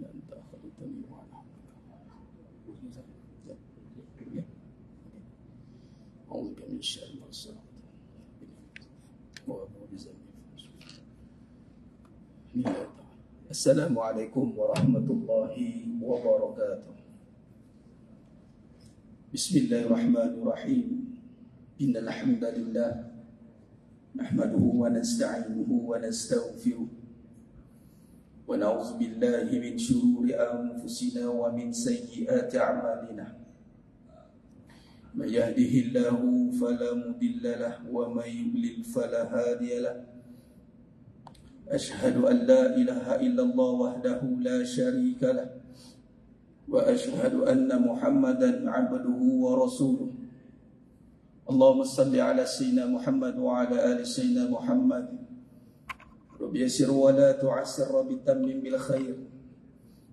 إلا أنت خلقتني وأنا أعوذ بك من شر ما صنعت وأبوء بذنبي. السلام عليكم ورحمة الله وبركاته. بسم الله الرحمن الرحيم. إن الحمد لله نحمده ونستعينه ونستغفره ونعوذ بالله من شرور أنفسنا ومن سيئات أعمالنا. من يهده الله فلا مضل له ومن يضلل فلا هادي له. أشهد أن لا إله إلا الله وحده لا شريك له وأشهد أن محمدا عبده ورسوله. اللهم صل على سيدنا محمد وعلى آل سيدنا محمد. رب يسر ولا تعسر، رب تمم بالخير.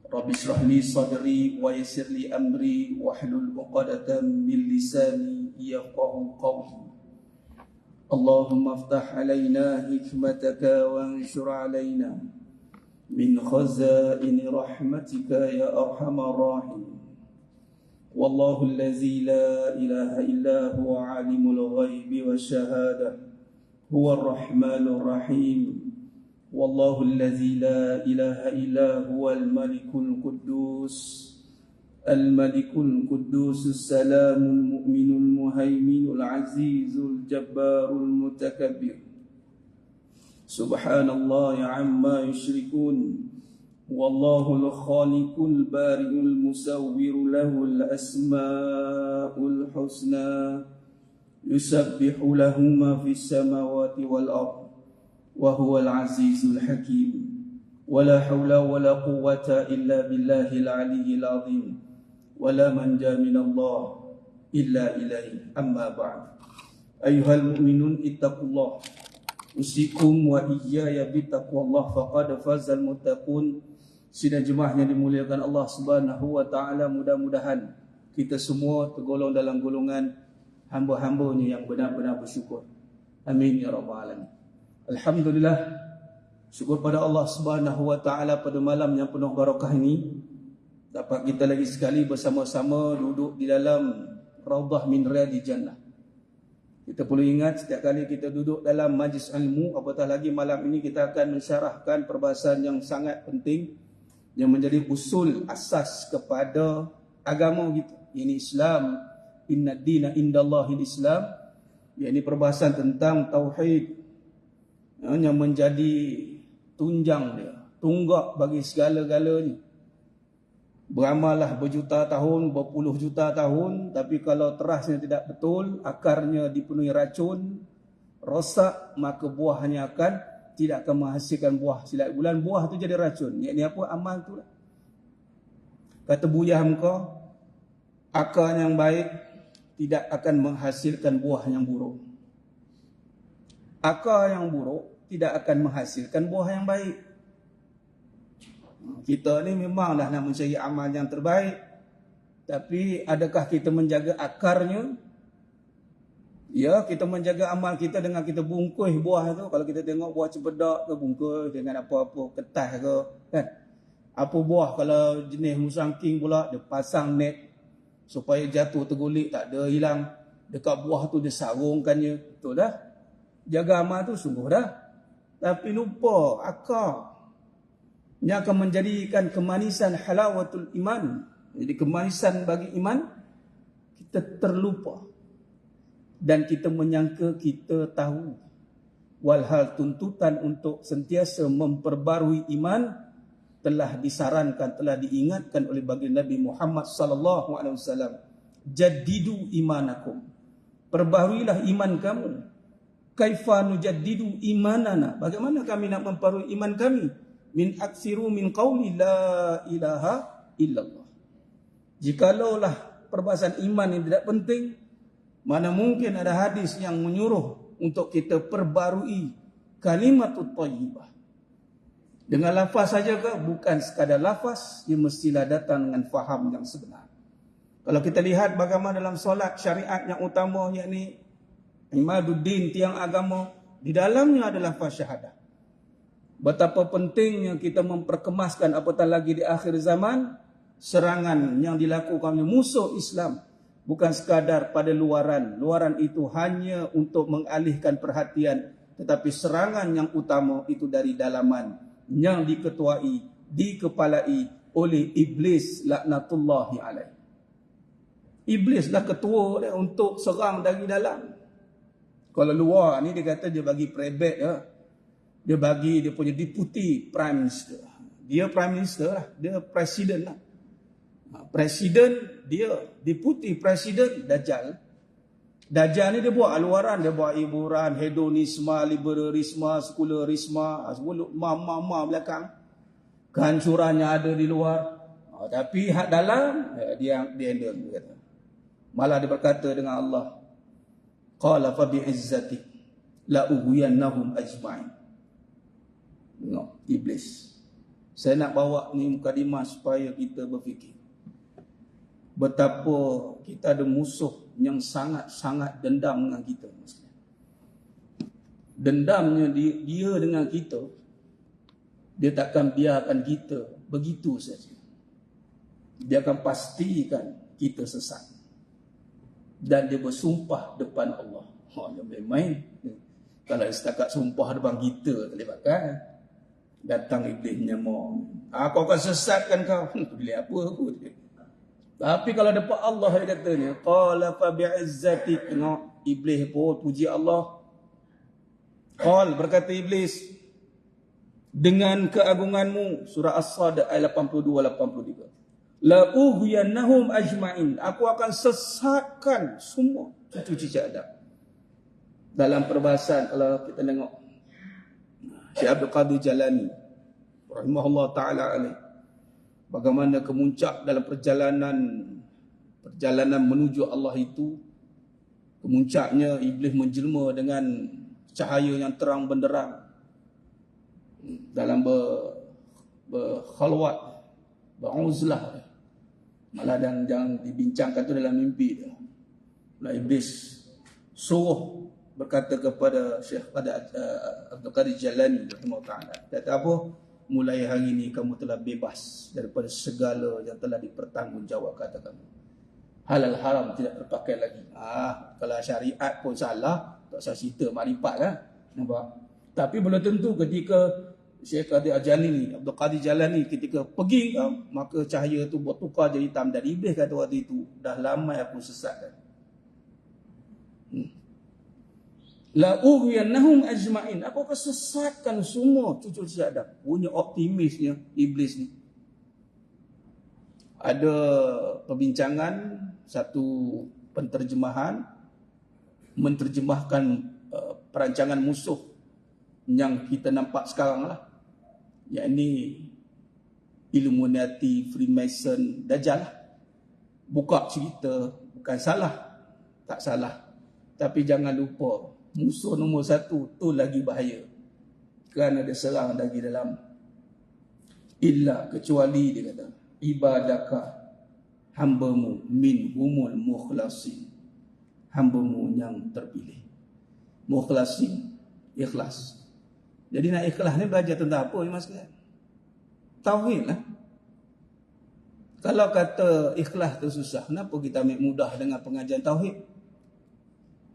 رب اشرح لي صدري ويسر لي أمري واحلل عقدة من لساني يفقهوا قولي. اللهم افتح علينا حكمتك وانشر علينا من خزائن رحمتك يا أرحم الراحمين. والله الذي لا إله إلا هو عالم الغيب والشهادة هو الرحمن الرحيم. والله الذي لا إله إلا هو الملك القدوس السلام المؤمن المهيمن العزيز الجبار المتكبر. سبحان الله عما يشركون. والله الخالق البارئ المصور له الأسماء الحسنى يسبح له ما في السماوات والأرض وهو العزيز الحكيم. ولا حول ولا قوة إلا بالله العلي العظيم. ولا منجا من الله إلا إليه. أما بعد. أيها المؤمنون اتقوا الله. Usikum wa iyaya bitaqwallah faqad fazal muttaqun. Sidang jemaah yang dimuliakan Allah Subhanahu wa taala, mudah-mudahan kita semua tergolong dalam golongan hamba-hambanya yang benar-benar bersyukur. Amin ya rabbal alamin. Alhamdulillah, syukur pada Allah Subhanahu wa taala pada malam yang penuh barakah ini dapat kita lagi sekali bersama-sama duduk di dalam raudhah min riyadil jannah. Kita perlu ingat setiap kali kita duduk dalam majlis ilmu, apatah lagi malam ini kita akan mensyarahkan perbahasan yang sangat penting yang menjadi usul asas kepada agama kita. Ini Islam, inna dina indallahil Islam. Ini perbahasan tentang tauhid yang menjadi tunjang dia, tunggak bagi segala-galanya. Beramallah berjuta tahun, berpuluh juta tahun, tapi kalau terasnya tidak betul, akarnya dipenuhi racun, rosak, maka buahnya tidak akan menghasilkan buah. Silat bulan buah tu jadi racun. Ini apa? Amal tu lah. Kata buyah engkau, akar yang baik tidak akan menghasilkan buah yang buruk. Akar yang buruk tidak akan menghasilkan buah yang baik. Kita ni memanglah nak mencari amal yang terbaik, tapi adakah kita menjaga akarnya? Ya, kita menjaga amal kita dengan kita bungkus buah tu. Kalau kita tengok buah cempedak ke, bungkus dengan apa-apa kertas ke, kan? Apa buah kalau jenis musangking pula, dia pasang net supaya jatuh tergulik tak ada hilang. Dekat buah tu dia sarungkannya. Betul dah. Jaga amal tu sungguh dah. Tapi lupa akar yang akan menjadikan kemanisan halawatul iman. Jadi kemanisan bagi iman, kita terlupa. Dan kita menyangka kita tahu. Walhal tuntutan untuk sentiasa memperbarui iman telah disarankan, telah diingatkan oleh baginda Nabi Muhammad sallallahu alaihi wasallam. Jaddidu imanakum. Perbaharuilah iman kamu. Kaifa nujaddidu imanana? Bagaimana kami nak memperbarui iman kami? Min aksiru min qawli la ilaha illallah. Jikalaulah perbahasan iman yang tidak penting, mana mungkin ada hadis yang menyuruh untuk kita perbarui kalimatut thayyibah. Dengan lafaz saja ke? Bukan sekadar lafaz, ia mestilah datang dengan faham yang sebenar. Kalau kita lihat bagaimana dalam solat syariat yang utama, yakni imaduddin, tiang agama, di dalamnya adalah lafaz syahadah. Betapa pentingnya kita memperkemaskan apatah lagi di akhir zaman, serangan yang dilakukan oleh musuh Islam bukan sekadar pada luaran. Luaran itu hanya untuk mengalihkan perhatian, tetapi serangan yang utama itu dari dalaman, yang diketuai, dikepalai oleh iblis laknatullahi alaih. Iblislah ketua dia untuk serang dari dalam. Kalau luar ni dia kata dia bagi prebet ya. Dia bagi dia punya deputy prime minister. Dia prime minister lah, dia presiden lah. Presiden dia, deputy presiden Dajjal. Dajjal ni dia buat aluaran, dia buat hiburan, hedonisme, liberalisme, sekularisme, sebelum mama belakang. Kehancurannya ada di luar. Tapi hak dalam dia handle dia kata. Malah dia berkata dengan Allah, qala fa bi'izzati la ughwiyannahum ajma'in. Tengok iblis. Saya nak bawa ni mukadimah supaya kita berfikir betapa kita ada musuh yang sangat-sangat dendam dengan kita. Dendamnya dia dengan kita, dia takkan biarkan kita begitu saja. Dia akan pastikan kita sesat. Dan dia bersumpah depan Allah. Dia main-main. Kalau setakat sumpah depan kita, tak boleh pakai. Datang iblis menyamar. Aku akan sesatkan kau. Boleh apa aku. Tapi kalau depan Allah dia katanya, qala fa bi'izzatik. Tengok iblis pun puji Allah. Qal berkata iblis, dengan keagunganmu. Surah As-Sad ayat 82-83. La ughwiyannahum ajma'in. Aku akan sesatkan semua cucu cicak Adam. Dalam perbahasan kalau kita tengok Syekh Abdul Qadir Jalani rahimahullah taala alaih, bagaimana kemuncak dalam perjalanan menuju Allah itu, kemuncaknya iblis menjelma dengan cahaya yang terang benderang dalam berkhalwat, beruzlah. Malah yang dibincangkan tu dalam mimpi dia. Nah, iblis suruh berkata kepada Syekh Abdul Qadir Jalani rahimahullah taala, kata apa? Mulai hari ini kamu telah bebas daripada segala yang telah dipertanggungjawab kata kamu. Halal haram tidak terpakai lagi. Kalau syariat pun salah, tak usah cerita makrifat lah. Nampak? Tapi belum tentu ketika Syekh Abdul Qadir Jalani ketika pergi maka cahaya tu bertukar jadi hitam. Dan iblis kata waktu itu, dah lama aku sesatkan. La ughwiyannahum ajma'in. Aku akan sesatkan semua cucu Adam. Punya optimisnya iblis ni. Ada perbincangan, satu penterjemahan menterjemahkan perancangan musuh yang kita nampak sekarang lah, yakni Illuminati, Freemason, Dajjal lah. Buka cerita, bukan salah, tak salah, tapi jangan lupa musuh nombor satu tu lagi bahaya, kerana dia serang dari dalam. Illa, kecuali dia kata, ibadaka hambamu minhumul mukhlasin, hambamu yang terpilih. Mukhlasin, ikhlas. Jadi nak ikhlas ni belajar tentang apa ni mas? Tauhid lah. Kalau kata ikhlas tu susah, kenapa kita ambil mudah dengan pengajian tauhid?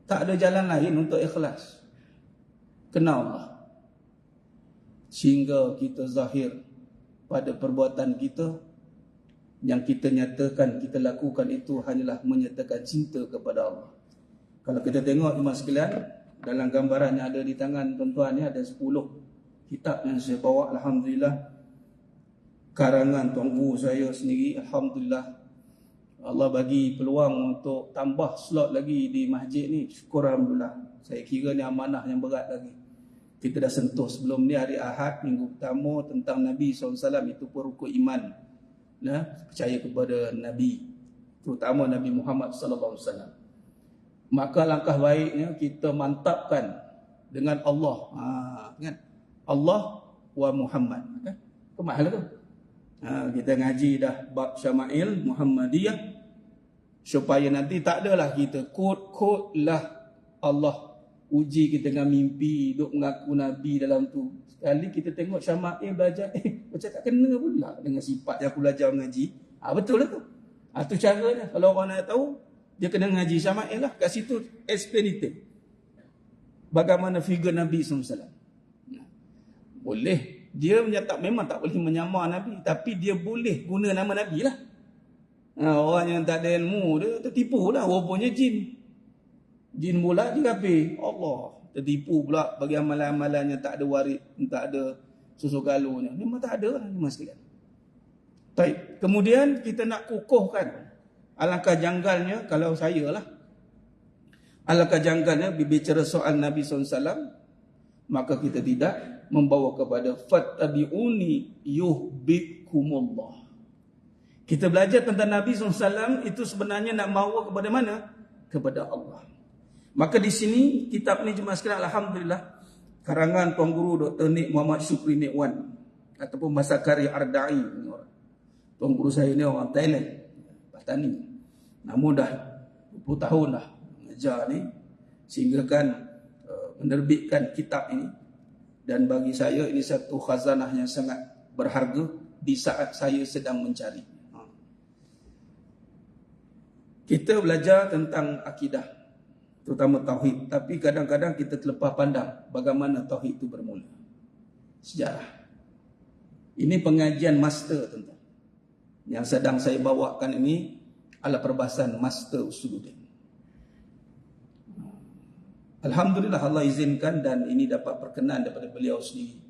Tak ada jalan lain untuk ikhlas. Kenal Allah. Sehingga kita zahir pada perbuatan kita, yang kita nyatakan, kita lakukan itu hanyalah menyatakan cinta kepada Allah. Kalau kita tengok mas sekalian, dalam gambaran yang ada di tangan tuan-tuan ni ada 10 kitab yang saya bawa, alhamdulillah. Karangan Tuan Guru saya sendiri, alhamdulillah. Allah bagi peluang untuk tambah slot lagi di masjid ni. Syukur alhamdulillah. Saya kira ni amanah yang berat lagi. Kita dah sentuh sebelum ni hari Ahad minggu pertama tentang Nabi SAW, itu pun rukun iman. Percaya kepada Nabi, terutama Nabi Muhammad SAW. Maka langkah baiknya kita mantapkan dengan Allah. Kan? Allah wa Muhammad. Kan? Kemahal tu. Kita ngaji dah bab Syama'il Muhammadiyah, supaya nanti tak adalah kita kod lah Allah uji kita dengan mimpi, duk mengaku Nabi dalam tu. Sekali kita tengok Syama'il belajar, macam tak kena pula dengan sifat yang aku belajar mengaji. Betul lah tu. Tu caranya. Kalau orang nak tahu, dia kena ngaji Syama'il lah. Kat situ explain detail. Bagaimana figure Nabi SAW. Boleh. Dia menyatakan memang tak boleh menyamar Nabi. Tapi dia boleh guna nama Nabi lah. Orang yang tak ada ilmu, dia tertipu lah. Rupanya jin. Jin pula dia kafir. Allah. Tertipu pula bagi amalan-amalan yang tak ada waris, tak ada susu galuhnya. Memang tak ada lah. Memang sekalian. Baik. Kemudian kita nak kukuhkan. Alangkah janggalnya kalau saya lah. Alangkah janggalnya berbicara soal Nabi SAW. Maka kita tidak membawa kepada fattabi'uni yuhbibkumullah. Kita belajar tentang Nabi SAW itu sebenarnya nak bawa kepada mana? Kepada Allah. Maka di sini kitab ni jemaah sekalian, alhamdulillah, karangan Tuan Guru Dr. Nik Muhammad Syukri Nik Wan ataupun Masakari Ardai. Tuan Guru saya ni orang Thailand, petani. Namun dah 20 tahun dah mengajar ni sehingga kan menerbitkan kitab ini. Dan bagi saya ini satu khazanah yang sangat berharga di saat saya sedang mencari. Kita belajar tentang akidah, terutama tauhid, tapi kadang-kadang kita terlepas pandang bagaimana tauhid itu bermula. Sejarah. Ini pengajian master tuan-tuan. Yang sedang saya bawakan ini adalah perbahasan master usuluddin. Alhamdulillah Allah izinkan dan ini dapat perkenan daripada beliau sendiri.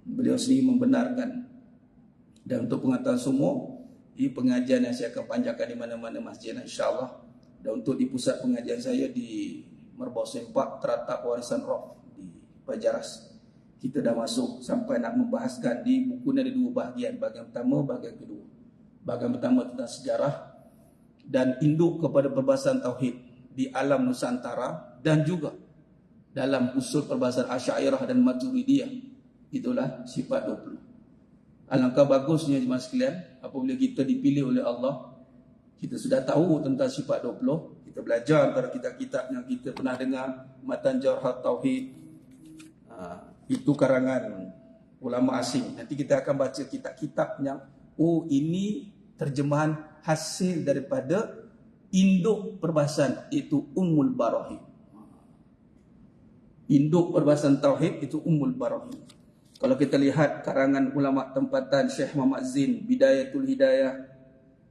Beliau sendiri membenarkan. Dan untuk pengetahuan semua, ini pengajian yang saya akan panjangkan di mana-mana masjid insya-Allah. Dan untuk di pusat pengajian saya di Merbau Sempak, Teratak Warisan Roh di Pajaras. Kita dah masuk sampai nak membahaskan di buku ni ada 2 bahagian. Bahagian pertama, bahagian kedua. Bahagian pertama tentang sejarah dan induk kepada perbahasan tauhid di alam Nusantara dan juga dalam usul perbahasan Asy'ariyah dan Maturidiyah. Itulah sifat 20. Alangkah bagusnya jemaah sekalian apabila kita dipilih oleh Allah, kita sudah tahu tentang sifat 20, kita belajar antara kitab-kitab yang kita pernah dengar, Matan Jarh Tauhid, itu karangan ulama asing. Nanti kita akan baca kitab-kitab yang ini terjemahan hasil daripada induk perbahasan, itu Ummul Barahim. Induk perbahasan tauhid itu Ummul Barahim. Kalau kita lihat karangan ulama tempatan Syekh Muhammad Zin, Bidayatul Hidayah,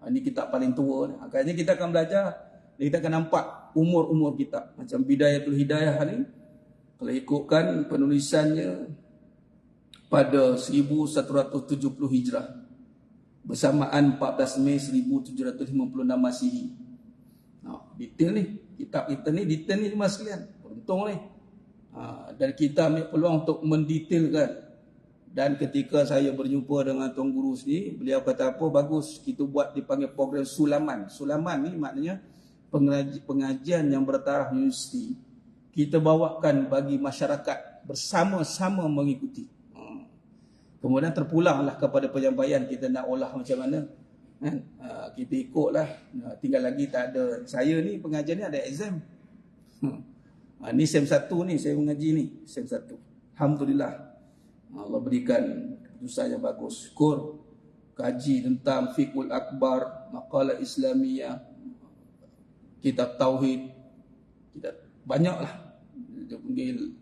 ini kitab paling tua. Akhirnya kita akan belajar, kita akan nampak umur-umur kitab. Macam Bidayatul Hidayah ni, kalau ikutkan penulisannya pada 1170 Hijrah, bersamaan 14 Mei 1756 Masihi. Detail ni, kitab kita ni detail ni mas sekalian. Beruntung ni. Dan kita ambil peluang untuk mendetailkan. Dan ketika saya berjumpa dengan Tuan Guru sendiri, beliau kata apa, bagus kita buat dipanggil program Sulaman. Sulaman ni maknanya pengajian yang bertaraf universiti. Kita bawakan bagi masyarakat bersama-sama mengikuti. Kemudian terpulanglah kepada penyampaian kita nak olah macam mana. Kita ikutlah. Tinggal lagi tak ada. Saya ni pengajian ni ada exam. Ni SEM 1 ni saya mengaji ni. SEM 1. Alhamdulillah. Allah berikan keputusan yang bagus. Syukur. Kaji tentang Fiqhul Akbar, Maqalah Islamiyah, kitab Tauhid. Banyaklah. Dia panggil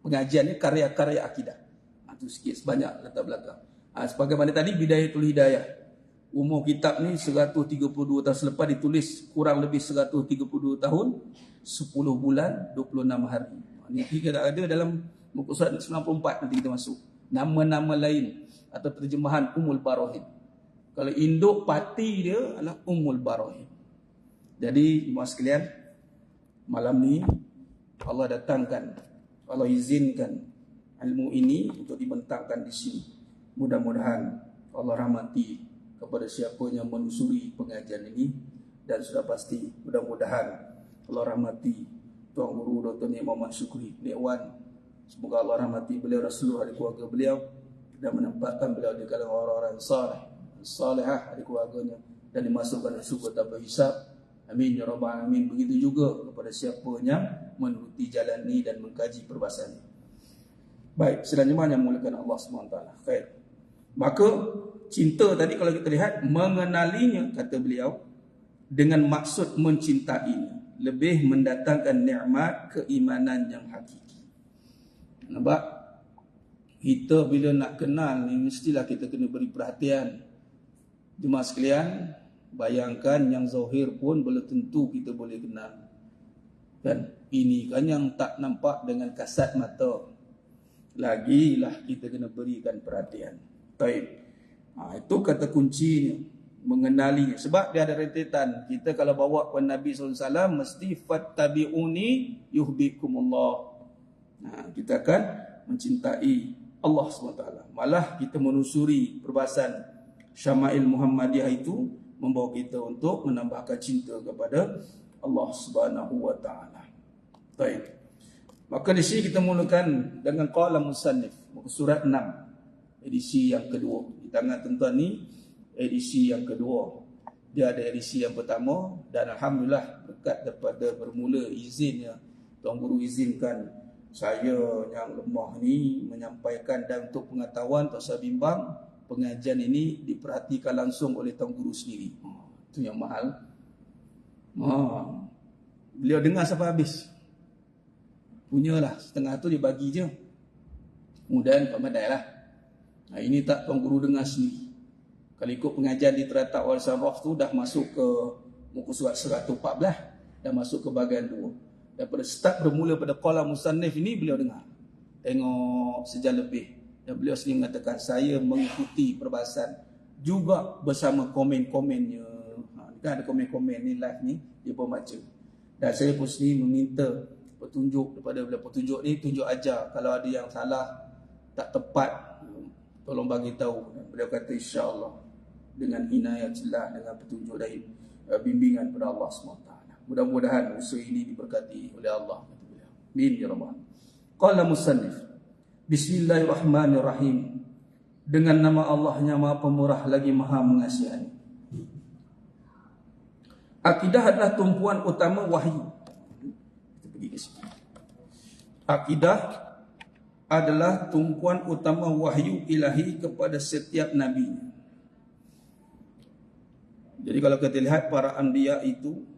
pengajian ni karya-karya akidah. Itu sikit sebanyak latar belakang. Sebagaimana tadi Bidayatul Hidayah. Umur kitab ni 132 tahun selepas ditulis, kurang lebih 132 tahun, 10 bulan, 26 hari. Ini kita ada dalam muka surat 94 nanti kita masuk. Nama-nama lain atau terjemahan Ummul Barahim. Kalau induk parti dia adalah Ummul Barahim. Jadi jemaah sekalian, malam ni Allah datangkan, Allah izinkan ilmu ini untuk dibentangkan di sini. Mudah-mudahan Allah rahmati kepada siapa yang menusuri pengajian ini, dan sudah pasti mudah-mudahan Allah rahmati Tuan Guru Dr. Nik Muhammad Syukri Nik Wan. Semoga Allah rahmati beliau dan seluruh ahli keluarga beliau dan menempatkan beliau di kalangan orang-orang saleh, salihah ahli keluarganya, dan dimasukkan ke syurga tanpa hisab. Amin ya rabbal alamin. Begitu juga kepada siapa yang menuruti jalan ni dan mengkaji perbahasan ni. Baik, sedang jemaah yang mulakan Allah SWT. Khair. Maka cinta tadi kalau kita lihat, mengenalinya, kata beliau, dengan maksud mencintainya, lebih mendatangkan nikmat keimanan yang hakiki. Nampak? Kita bila nak kenal ni, mestilah kita kena beri perhatian. Jemaah sekalian, bayangkan yang zahir pun belum tentu kita boleh kenal. Kan? Ini kan yang tak nampak dengan kasat mata. Lagilah kita kena berikan perhatian. Baik. Itu kata kuncinya, mengenalinya. Sebab dia ada rentetan. Kita kalau bawa kepada Nabi SAW, mesti fattabi'uni yuhbikumullah. Kita akan mencintai Allah SWT. Malah kita menusuri perbahasan Syama'il Muhammadiyah itu, membawa kita untuk menambahkan cinta kepada Allah SWT. Baik. Maka di sini kita mulakan dengan qala musannif, surat 6, edisi yang kedua. Di tangan tuan-tuan ni edisi yang kedua. Dia ada edisi yang pertama dan alhamdulillah dekat daripada bermula izinnya, Tuan Guru izinkan saya yang lemah ni menyampaikan, dan untuk pengetahuan tak usah bimbang, pengajian ini diperhatikan langsung oleh Tuan Guru sendiri. Itu yang mahal. Beliau dengar sampai habis. Punyalah, setengah tu dia bagi je. Kemudian pandai lah. Ini tak Tuan Guru dengar sendiri. Kalau ikut pengajian di Teratak Warisan Roh tu dah masuk ke muka surat 114, dah masuk ke bahagian 2. Daripada start bermula pada qala musannif ini beliau dengar. Tengok sejam lebih. Dan beliau sendiri mengatakan, saya mengikuti perbahasan juga bersama komen-komennya. Kan ada komen-komen ni live ni, dia pun baca. Dan saya pun sendiri meminta petunjuk daripada beliau. Petunjuk ni tunjuk ajar. Kalau ada yang salah, tak tepat, tolong bagi tahu. Beliau kata insya-Allah dengan inayatullah, dengan petunjuk dari bimbingan pada Allah SWT. Mudah-mudahan usaha ini diberkati oleh Allah. Amin ya rabbal alamin. Qala musannif, bismillahirrahmanirrahim. Dengan nama Allah yang Maha Pemurah lagi Maha Mengasihani. Akidah adalah tumpuan utama wahyu. Kita pergi ke sini. Akidah adalah tumpuan utama wahyu ilahi kepada setiap nabi. Jadi kalau kita lihat para anbiya itu,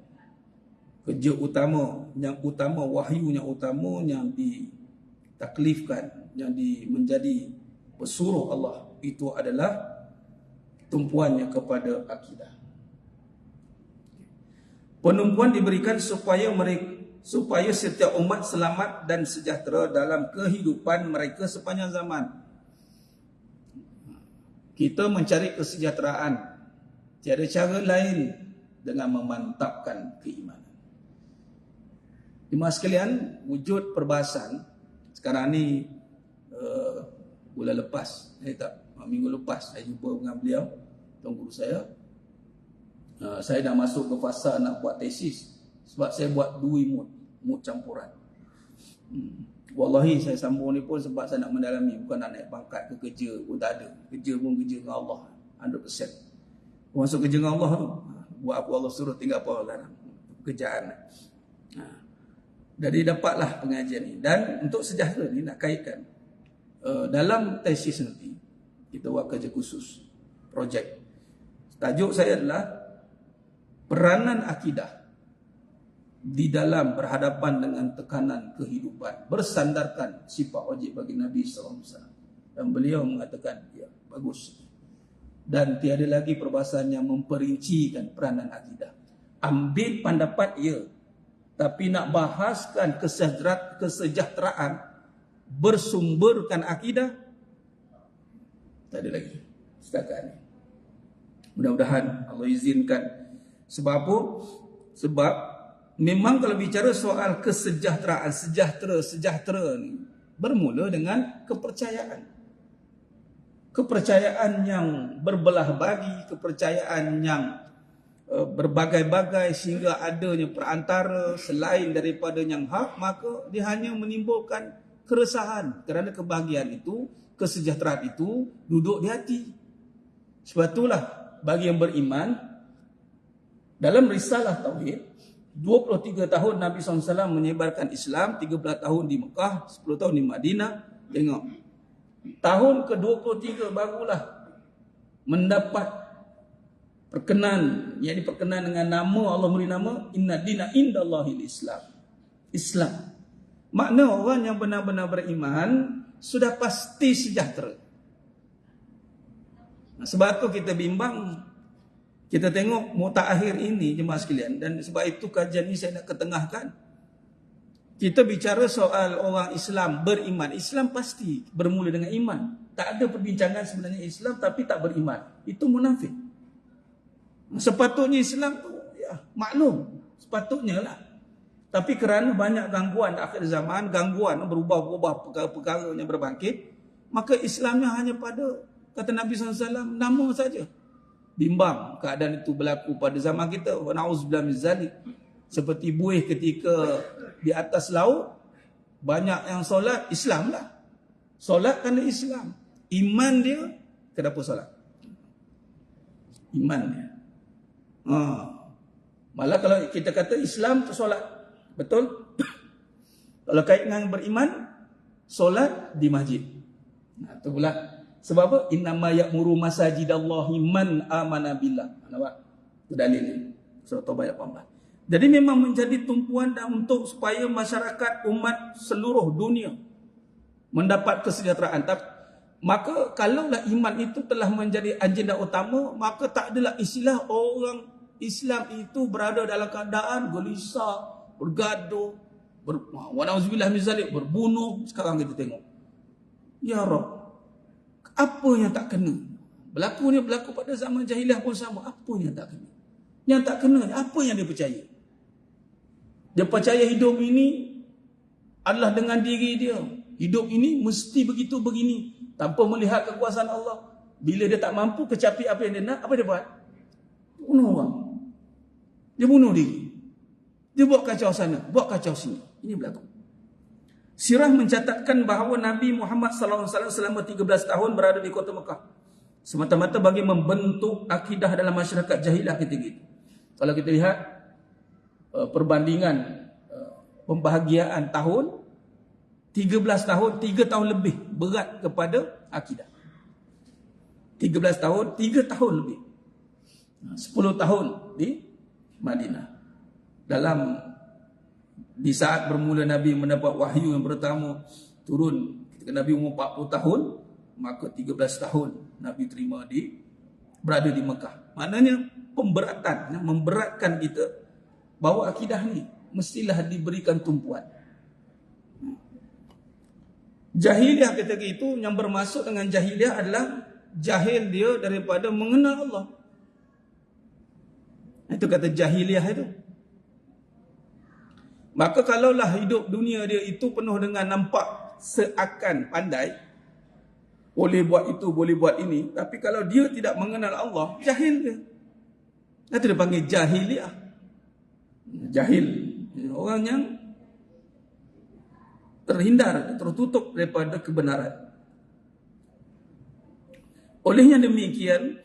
kerja utama, yang utama, wahyu yang utama yang ditaklifkan, yang menjadi pesuruh Allah, itu adalah tumpuannya kepada akidah. Penumpuan diberikan supaya setiap umat selamat dan sejahtera dalam kehidupan mereka sepanjang zaman. Kita mencari kesejahteraan, tiada cara lain dengan memantapkan keimanan. Jemaah sekalian, wujud perbahasan sekarang ni, bulan lepas, minggu lepas saya jumpa dengan beliau, Tuan Guru saya. Saya dah masuk ke fasa nak buat tesis, sebab saya buat 2 mood campuran. Wallahi saya sambung ni pun sebab saya nak mendalami, bukan nak naik pangkat ke kerja pun tak ada. Kerja pun kerja dengan Allah 100%. Masuk kerja dengan Allah tu, buat apa Allah suruh, tinggal apa larang, pekerjaan. Jadi dapatlah pengajian ni. Dan untuk sejahtera ni nak kaitkan, dalam tesis nanti kita buat kerja khusus, projek. Tajuk saya adalah peranan akidah di dalam berhadapan dengan tekanan kehidupan, bersandarkan sifat wajib bagi Nabi SAW. Dan beliau mengatakan, ya bagus. Dan tiada lagi perbahasan yang memperincikan peranan akidah. Ambil pendapat ya, tapi nak bahaskan kesejahteraan bersumberkan akidah, tak ada lagi setakat ni. Mudah-mudahan Allah izinkan. Sebab apa? Sebab memang kalau bicara soal kesejahteraan, sejahtera ni bermula dengan kepercayaan. Kepercayaan yang berbelah bagi, kepercayaan yang berbagai-bagai, sehingga adanya perantara selain daripada yang hak, maka dia hanya menimbulkan keresahan. Kerana kebahagiaan itu, kesejahteraan itu duduk di hati. Sebab itulah bagi yang beriman, dalam risalah tauhid 23 tahun Nabi SAW menyebarkan Islam, 13 tahun di Mekah, 10 tahun di Madinah. Tengok, tahun ke-23 barulah mendapat perkenan, yakni perkenan dengan nama, Allah beri nama Inna dina indallahil Islam. Islam. Makna orang yang benar-benar beriman sudah pasti sejahtera. Sebab itu kita bimbang, kita tengok mutakhir ini jemaah sekalian, dan sebab itu kajian ini saya nak ketengahkan. Kita bicara soal orang Islam beriman. Islam pasti bermula dengan iman. Tak ada perbincangan sebenarnya Islam tapi tak beriman. Itu munafik. Sepatutnya Islam tu ya, maklum, sepatutnya lah. Tapi kerana banyak gangguan akhir zaman, gangguan berubah-ubah perkara-perkara yang berbangkit, maka Islamnya hanya pada, kata Nabi SAW, nama saja. Bimbang keadaan itu berlaku pada zaman kita. Wa na'udzubillah min zalik. Seperti buih ketika di atas laut, banyak yang solat, Islam lah. Solat kerana Islam. Iman dia, kenapa solat? Iman dia. Malah kalau kita kata Islam tu solat, betul? Kalau kait dengan beriman, solat di masjid. Nah, tu pula. Sebab apa? Innama ya'muru masajidallahi man amana billah. Nampak? Itu dalil ni. Surah Taubah ayat 14. Jadi memang menjadi tumpuan dan untuk supaya masyarakat umat seluruh dunia mendapat kesejahteraan. Maka kalaulah iman itu telah menjadi agenda utama, maka tak adalah istilah orang Islam itu berada dalam keadaan gelisah, bergaduh, wanauzubillah min zalik, berbunuh. Sekarang kita tengok. Ya Rabb, apa yang tak kena? Berlaku ni berlaku pada zaman jahiliah pun sama. Apa yang tak kena? Yang tak kena ni apa yang dia percaya? Dia percaya hidup ini adalah dengan diri dia. Hidup ini mesti begitu begini, tanpa melihat kekuasaan Allah. Bila dia tak mampu kecapi apa yang dia nak, apa dia buat? Bunuh orang. Dia bunuh diri. Dia buat kacau sana, buat kacau sini. Ini berlaku. Sirah mencatatkan bahawa Nabi Muhammad SAW selama 13 tahun berada di kota Mekah, semata-mata bagi membentuk akidah dalam masyarakat jahiliah ketika itu. Kalau kita lihat perbandingan pembahagiaan tahun, 13 tahun, 3 tahun lebih berat kepada akidah. 13 tahun, 3 tahun lebih. 10 tahun di Madinah. Di saat bermula Nabi mendapat wahyu yang pertama turun ketika Nabi umur 40 tahun, maka 13 tahun Nabi terima berada di Mekah. Maknanya pemberatan, memberatkan kita bahawa akidah ni mestilah diberikan tumpuan. Jahiliah ketika itu, yang bermaksud dengan jahiliah adalah jahil dia daripada mengenal Allah. Itu kata jahiliah itu. Maka kalaulah hidup dunia dia itu penuh dengan nampak seakan pandai, boleh buat itu, boleh buat ini, tapi kalau dia tidak mengenal Allah, jahil dia. Itu dia panggil jahiliah. Jahil, orang yang terhindar, tertutup daripada kebenaran. Olehnya demikian,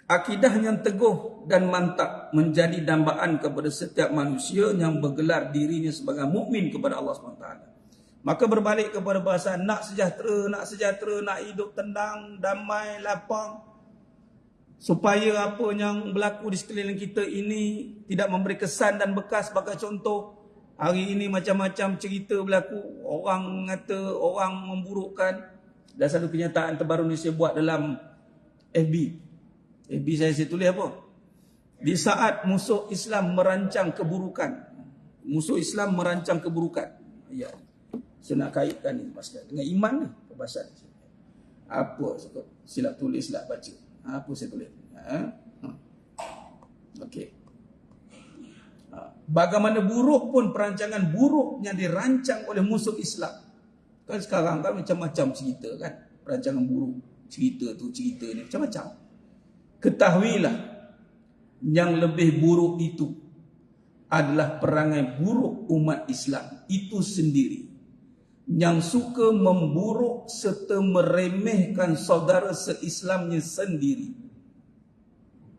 akidah yang teguh dan mantap menjadi dambaan kepada setiap manusia yang bergelar dirinya sebagai mukmin kepada Allah SWT. Maka berbalik kepada bahasa nak sejahtera, nak hidup tenang, damai, lapang, supaya apa yang berlaku di sekeliling kita ini tidak memberi kesan dan bekas. Sebagai contoh, hari ini macam-macam cerita berlaku, orang mengata, orang memburukkan. Dan satu kenyataan terbaru ni saya buat dalam FB saya tulis apa? Di saat musuh Islam merancang keburukan. Ya, saya nak kaitkan ni dengan iman ni, perbahasan. Apa silap tulis, silap baca. Apa saya tulis? Okey. Bagaimana buruk pun perancangan buruk yang dirancang oleh musuh Islam. Kan sekarang kan macam-macam cerita kan, perancangan buruk, cerita ni macam-macam. Ketahuilah, yang lebih buruk itu adalah perangai buruk umat Islam itu sendiri, yang suka memburuk serta meremehkan saudara se-Islamnya sendiri.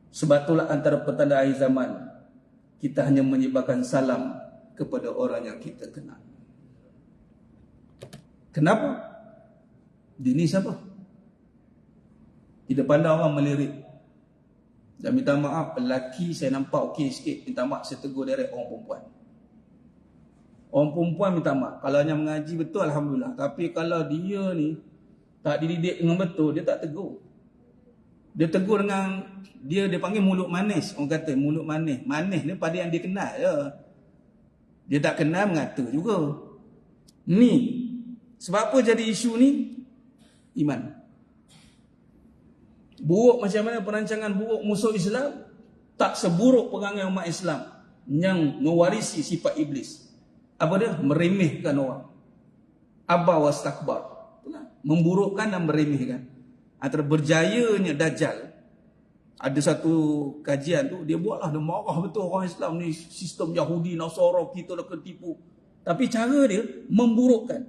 Sebab itulah antara petanda akhir zaman, Kita hanya menyebarkan salam kepada orang yang kita kenal. Kenapa? Dia ni siapa? Tidak pandai orang melirik. Dan minta maaf, lelaki saya nampak okey sikit, minta maaf, saya tegur direct orang perempuan. Orang perempuan minta maaf. Kalau hanya mengaji betul, Alhamdulillah. Tapi kalau dia ni tak dididik dengan betul, dia tak tegur. Dia tegur dengan, dia panggil mulut manis. Orang kata mulut manis. Manis ni pada yang dia kenal je. Dia tak kenal mengata juga. Ni. Sebab apa jadi isu ni? Iman. Buruk macam mana perancangan buruk musuh Islam, tak seburuk perangai umat Islam yang mewarisi sifat iblis. Apa dia? Meremehkan orang. Aba wastakbar. Memburukkan dan meremehkan. Antara berjayanya Dajjal, ada satu kajian tu, dia buatlah, dia marah betul orang Islam ni, sistem Yahudi, Nasara, kita dah ketipu. Tapi cara dia memburukkan.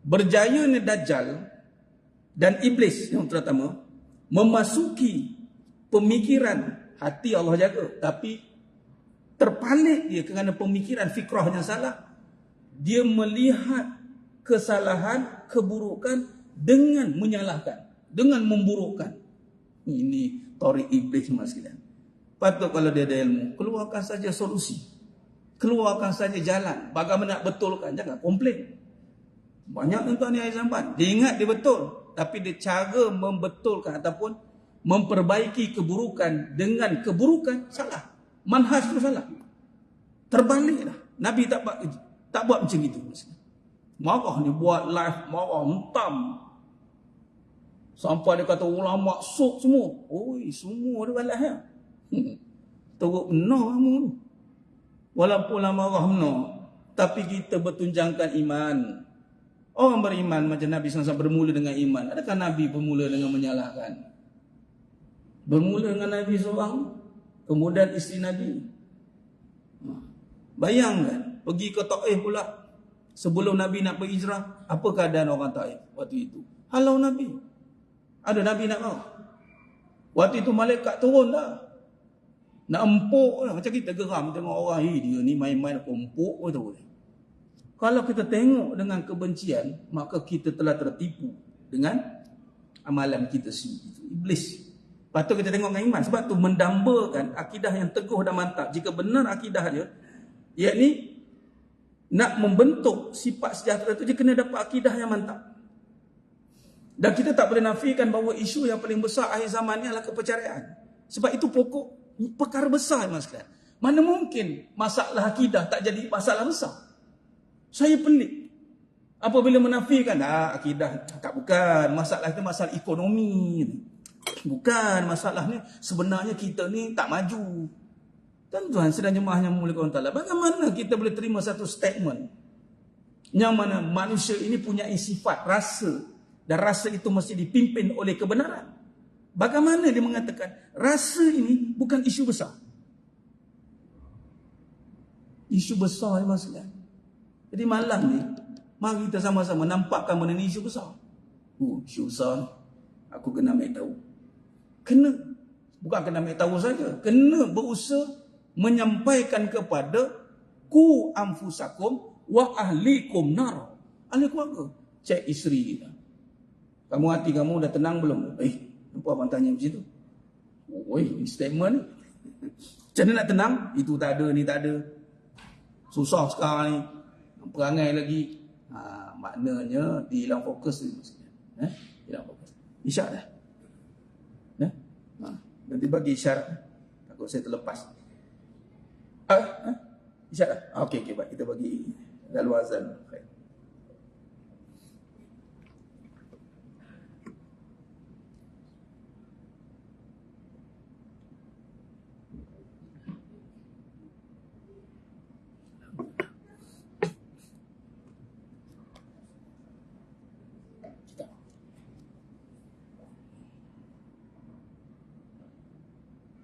Berjayanya Dajjal dan iblis yang terutama memasuki pemikiran, hati Allah jaga, tapi terpalit dia kerana pemikiran fikrah yang salah. Dia melihat kesalahan, keburukan dengan menyalahkan, dengan memburukkan. Ini tarik iblis mas sekalian. Patut kalau dia ada ilmu, keluarkan saja solusi, keluarkan saja jalan, bagaimana nak betulkan. Jangan komplain. Banyak tuan-tuan ni air zamban, dia ingat dia betul, tapi dia cara membetulkan ataupun memperbaiki keburukan dengan keburukan salah. Manhaj tu salah. Terbaliklah. Nabi tak buat macam itu. Marah ni buat live, marah hentam. Sampai dia kata ulama sok semua. Oi, semua dia balas ya. Teruk benar kamu tu. Walaupun marah benar, tapi kita bertunjangkan iman. Orang beriman macam Nabi SAW bermula dengan iman. Adakah Nabi bermula dengan menyalahkan? Bermula dengan Nabi seorang, kemudian isteri Nabi. Bayangkan, pergi ke Taif pula. Sebelum Nabi nak berhijrah, apa keadaan orang Taif waktu itu? Halau Nabi. Ada Nabi nak mau? Waktu itu malaikat turun dah. Nak empuk lah. Macam kita geram tengok orang, dia ni main-main empuk betul. Kalau kita tengok dengan kebencian, maka kita telah tertipu dengan amalan kita sendiri. Iblis. Patut kita tengok dengan iman. Sebab tu mendambakan akidah yang teguh dan mantap. Jika benar akidah dia, yakni nak membentuk sifat sejahtera itu, dia kena dapat akidah yang mantap. Dan kita tak boleh nafikan bahawa isu yang paling besar akhir zaman ni adalah kepercayaan. Sebab itu pokok perkara besar, mas sekalian. Mana mungkin masalah akidah tak jadi masalah besar? Saya pelik apabila menafikan akidah. Tak, bukan. Masalah itu masalah ekonomi. Bukan. Masalahnya sebenarnya kita ni tak maju. Tuan-tuan sedang jemaah yang memuliakan Allah, bagaimana kita boleh terima satu statement yang mana manusia ini punya sifat rasa, dan rasa itu mesti dipimpin oleh kebenaran? Bagaimana dia mengatakan rasa ini bukan isu besar? Isu besar ni maksudnya. Jadi malam ni, mari kita sama-sama nampakkan benda ni isu besar. Isu besar ni, aku kena ambil tahu. Kena, bukan kena ambil tahu saja, kena berusaha menyampaikan kepada ku anfusakum wa ahlikum nar. Ahli keluarga. Cek isteri kita. Kamu hati kamu dah tenang belum? Nampak abang tanya macam tu? Oi, statement ni. Macam mana nak tenang? Itu tak ada, ni tak ada. Susah sekarang ni. Perangai lagi. Maknanya dia hilang fokus ni. Hilang fokus. Isyak dah. Nanti bagi isyarat. Takut saya terlepas. Isyak dah? Okey, baik. Kita bagi lalu azan. Okay.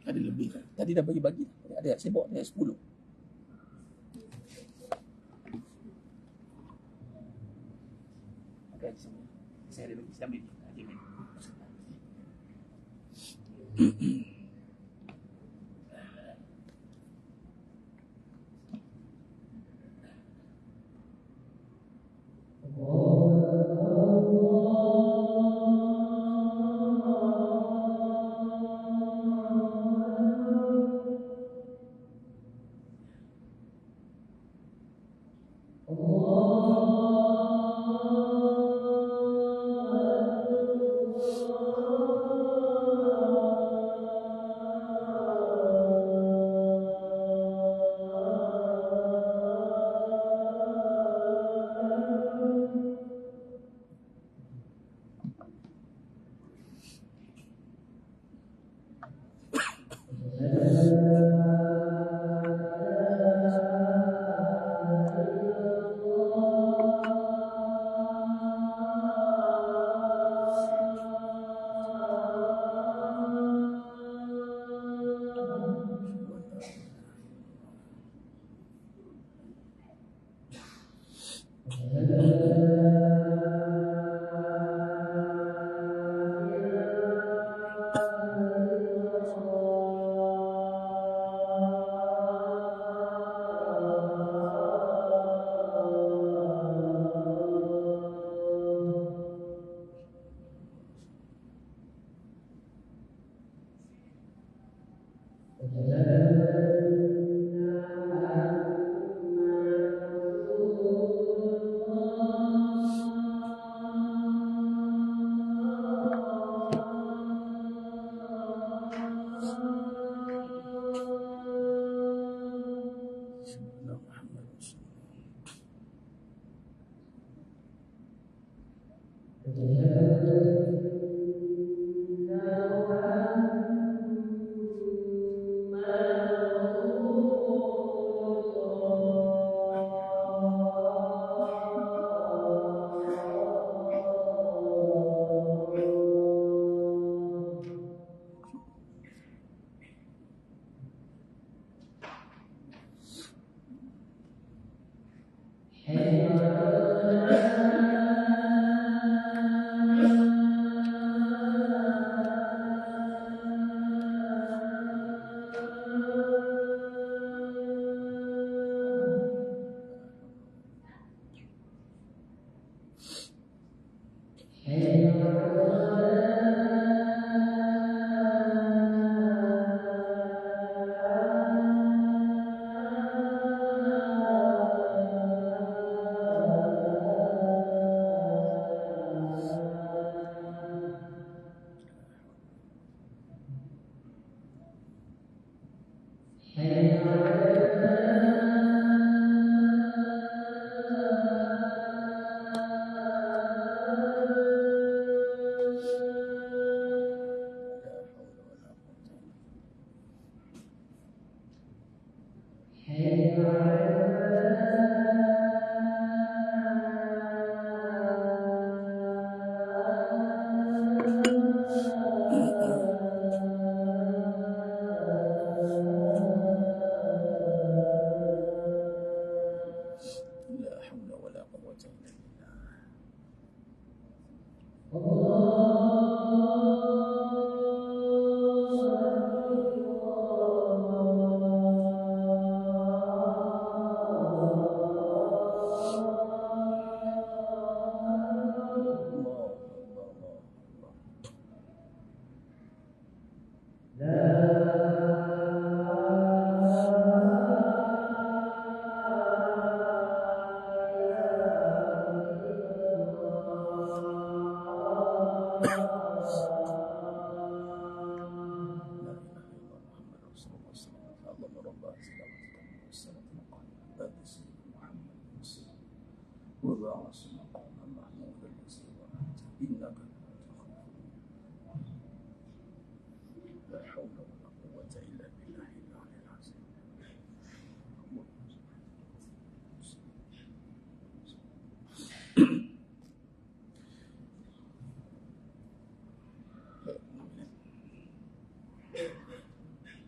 Ada lebih kan? Tadi dah bagi-bagi. Ada saya bawa ada 10. Okay, saya ada lagi. Saya ambil.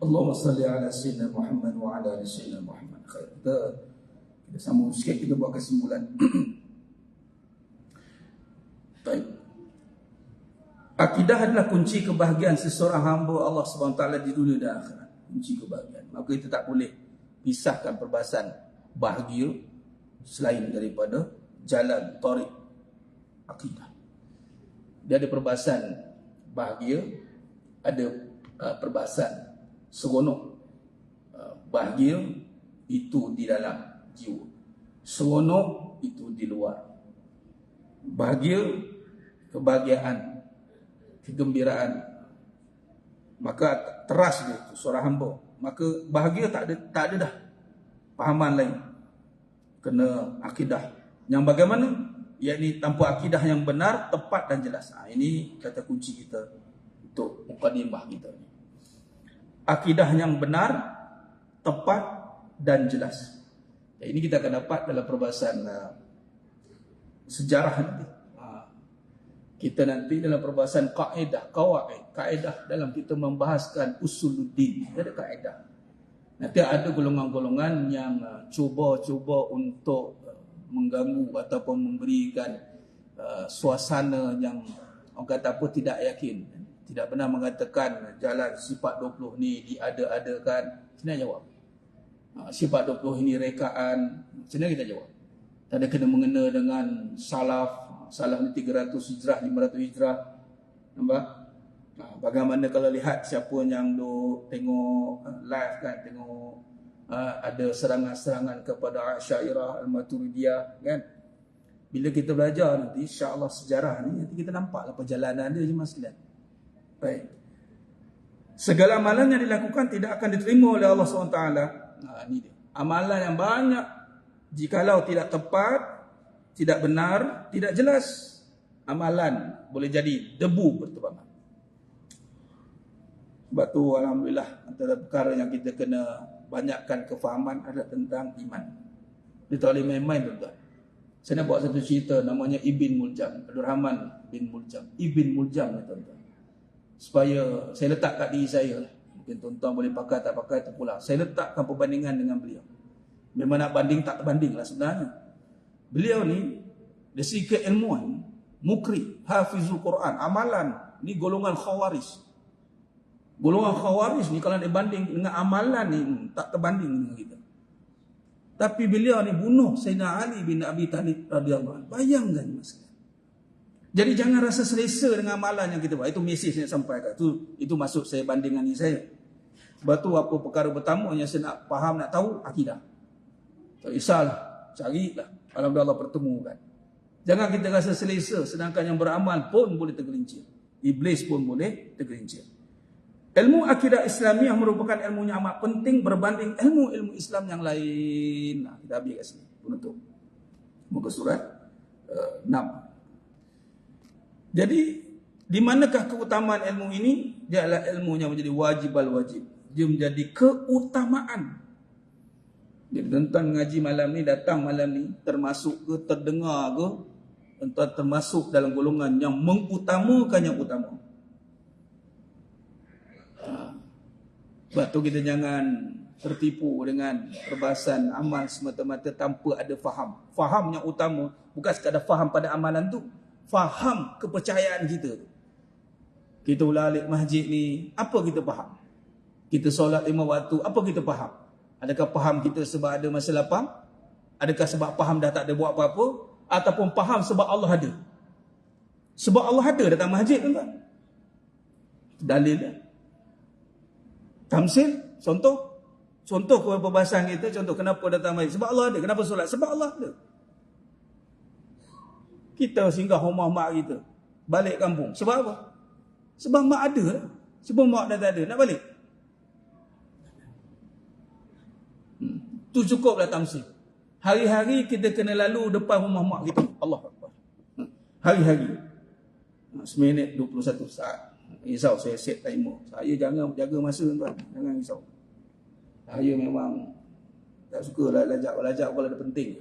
Allahumma salli ala sayyidina Muhammad wa ala ali sayyidina Muhammad. Khair. Kita sambung sikit, kita buat kesimpulan. Baik. Akidah adalah kunci kebahagiaan seseorang hamba Allah SWT di dunia dan akhirat. Kunci kebahagiaan. Maka kita tak boleh pisahkan perbahasan bahagia selain daripada jalan tariq akidah. Dia ada perbahasan bahagia, ada perbahasan seronok. Bahagia itu di dalam jiwa, seronok itu di luar. Bahagia, kebahagiaan, kegembiraan, maka teras dia itu seorang hamba. Maka bahagia tak ada dah fahaman lain. Kena akidah yang bagaimana? Yakni tanpa akidah yang benar, tepat dan jelas. Ini kata kunci kita untuk mukadimah kita ni. Akidah yang benar, tepat dan jelas. Ini kita akan dapat dalam perbahasan sejarah nanti. Kita nanti dalam perbahasan kaedah, kaedah dalam kita membahaskan usuluddin. Ada kaedah. Nanti ada golongan-golongan yang cuba untuk mengganggu ataupun memberikan suasana yang orang kata apa, tidak yakin. Tidak pernah mengatakan jalan sifat 20 ni diada-adakan. Senang jawab. Sifat 20 ini rekaan. Senang kita jawab. Tak ada kena mengena dengan salaf. Salaf ni 300 hijrah, 500 hijrah. Nampak? Bagaimana kalau lihat siapa yang tengok live kan, tengok ada serangan-serangan kepada Asy'ariyah, Al-Maturidiyah kan. Bila kita belajar nanti insya-Allah sejarah ni, nanti kita nampaklah perjalanan dia jemaah sekalian. Baik. Segala amalan yang dilakukan tidak akan diterima oleh Allah SWT. Ini dia. Amalan yang banyak jikalau tidak tepat, tidak benar, tidak jelas, amalan boleh jadi debu berterbangan. Sebab tu alhamdulillah antara perkara yang kita kena banyakkan kefahaman adalah tentang iman. Dia tak boleh main-main tuan-tuan. Saya nak buat satu cerita namanya Ibn Muljam, Abdul Rahman bin Muljam. Ibn Muljam ni tuan-tuan. Supaya saya letak kat diri saya lah. Mungkin tuan-tuan boleh pakai tak pakai terpulang. Saya letakkan perbandingan dengan beliau. Memang nak banding tak terbanding lah sebenarnya. Beliau ni dari segi keilmuan, mukri, hafizul Quran, amalan, ni golongan khawarij. Golongan khawarij ni kalau dibanding dengan amalan ni tak terbanding dengan kita. Tapi beliau ni bunuh Sayyidina Ali bin Abi Thalib radhiyallahu anhu. Bayangkan mas. Jadi jangan rasa selesa dengan amalan yang kita buat. Itu mesej yang sampaikan. Itu maksud saya bandingkan ni saya. Sebab tu apa perkara pertama yang saya nak faham, nak tahu akidah. Tak kisahlah, carilah. Alhamdulillah Allah pertemukan. Jangan kita rasa selesa sedangkan yang beramal pun boleh tergelincir. Iblis pun boleh tergelincir. Ilmu akidah Islamiah merupakan ilmu yang amat penting berbanding ilmu-ilmu Islam yang lain. Kita habis kat sini. Penutup. Muka surat 6. Jadi, di manakah keutamaan ilmu ini? Dia adalah ilmu yang menjadi wajib al-wajib. Dia menjadi keutamaan. Jadi, tuan-tuan mengaji malam ni, datang malam ni, termasuk ke, terdengar ke, tuan-tuan termasuk dalam golongan yang mengutamakan yang utama. Sebab tu kita jangan tertipu dengan perbahasan amal semata-mata tanpa ada faham. Faham yang utama bukan sekadar faham pada amalan tu, faham kepercayaan kita. Kita ulang alik masjid ni, apa kita faham? Kita solat 5 waktu, apa kita faham? Adakah faham kita sebab ada masa lapang? Adakah sebab faham dah tak ada buat apa-apa? Ataupun faham sebab Allah ada? Sebab Allah ada datang masjid tuan-tuan. Dalil dia. Tamsil, contoh kepada perbahasan kita, contoh kenapa datang masjid. Sebab Allah ada. Kenapa solat? Sebab Allah ada. Kita singgah rumah mak kita, balik kampung. Sebab apa? Sebab mak ada. Sebab mak dah tak ada, nak balik. Tu cukuplah tamsil. Hari-hari kita kena lalu depan rumah mak kita. Allah Akbar. Hari-hari. 1 minit 21 saat. Risau saya set timer. Saya jangan jaga masa tuan. Jangan risau. Saya memang tak suka lajak kalau ada penting.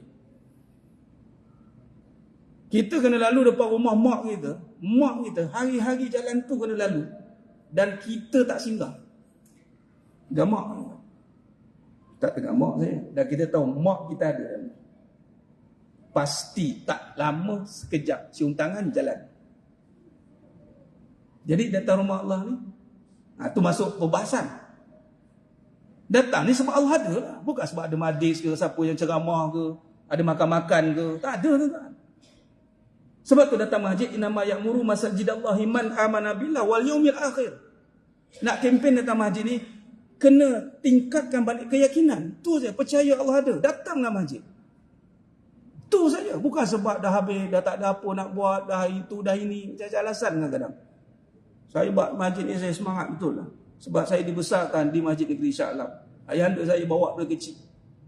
Kita kena lalu depan rumah mak kita. Mak kita hari-hari jalan tu kena lalu. Dan kita tak singgah. Gamak. Tak tengok mak saya. Dan kita tahu mak kita ada. Pasti tak lama sekejap cium tangan jalan. Jadi datang rumah Allah ni, tu masuk perbahasan. Datang ni sebab Allah ada lah. Bukan sebab ada majlis ke, siapa yang ceramah ke, ada makan-makan ke. Tak ada tuan-tuan. Sebab tu datang masjid, inama ya'muru masajidallahi man amana billah wal yaumil akhir. Nak kempen datang masjid ni, kena tingkatkan balik keyakinan. Tu saja, percaya Allah ada. Datanglah masjid. Tu saja. Bukan sebab dah habis, dah tak ada apa nak buat, dah itu, dah ini. Macam alasan kadang-kadang. Saya buat masjid ni saya semangat betul lah. Sebab saya dibesarkan di Masjid Negeri Shah Alam. Ayah anda saya bawa dari kecil.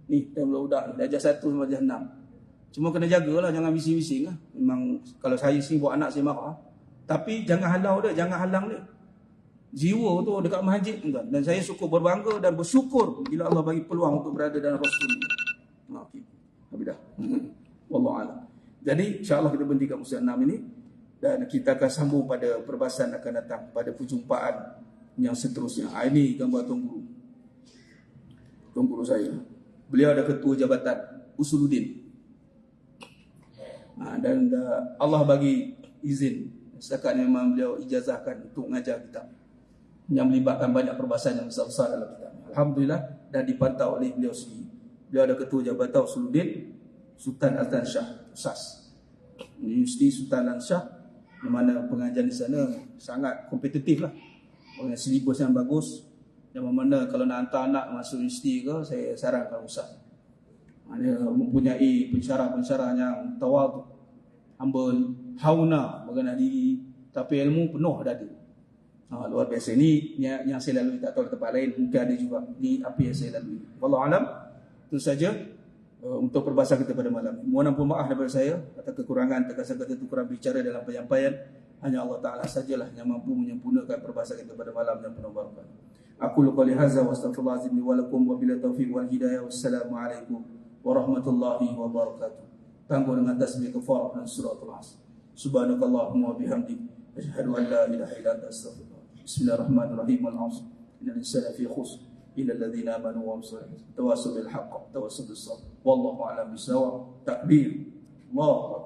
Ni, time budak ni. Darjah 1 sampai darjah 6. Cuma kena jagalah, jangan bising-bising lah. Memang kalau saya sini buat anak saya marah. Tapi jangan halau dia, jangan halang dia. Jiwa tu dekat masjid tuan. Dan saya syukur berbangga dan bersyukur bila Allah bagi peluang untuk berada dalam Rasul ni. Okey. Habis dah. Wallahualam. Jadi insya-Allah kita berhenti kat musim 6 ini. Dan kita akan sambung pada perbahasan akan datang, pada perjumpaan yang seterusnya. Ini gambar Tuan Guru. Tuan Guru saya. Beliau ada ketua jabatan Usuluddin. Dan Allah bagi izin. Setakat memang beliau ijazahkan untuk mengajar kitab. Yang melibatkan banyak perbahasan yang besar-besar dalam kitab. Alhamdulillah, dan dipantau oleh beliau sendiri. Beliau ada ketua jabatan Usuluddin, Sultan Azlan Shah, USAS. Universiti Sultan Azlan Shah, di mana pengajian di sana sangat kompetitif lah. Dengan silibus yang bagus, yang mana kalau nak hantar anak masuk universiti ke, saya sarankan Ustaz. Dia mempunyai pensyarah-pensyarah yang tawaduk, humble, hauna mengenai diri, tapi ilmu penuh ada. Luar biasa. Ini yang saya lalui, tak tahu tempat lain mungkin ada juga. Ini apa yang saya lalui. Wallahu alam. Itu saja untuk perbahasan kita pada malam ini. Mohon ampun maaf daripada saya atas kekurangan, terkasar kata kurang bicara dalam penyampaian. Hanya Allah Ta'ala sajalah yang mampu menyempurnakan perbahasan kita pada malam yang penuh barakah. Aku qouli hadza wa astaghfirullahal azim li wa lakum wa billahi taufiq wal hidayah. Wassalamualaikum warahmatullahi wabarakatuh. Tangguh dengan tasbih kafarah dan suratul Asr. Subhanakallahumma wa bihamdik asyhadu an la ilaha illa anta astaghfiruka. Bismillahirrahmanirrahim. Al-'asr. Innal insana fi khusr illa alladhina amanu wa amsalu tawassaw bil haqq tawassaw bis sabr. Wallahu a'lam bissawab. Takbir. Allah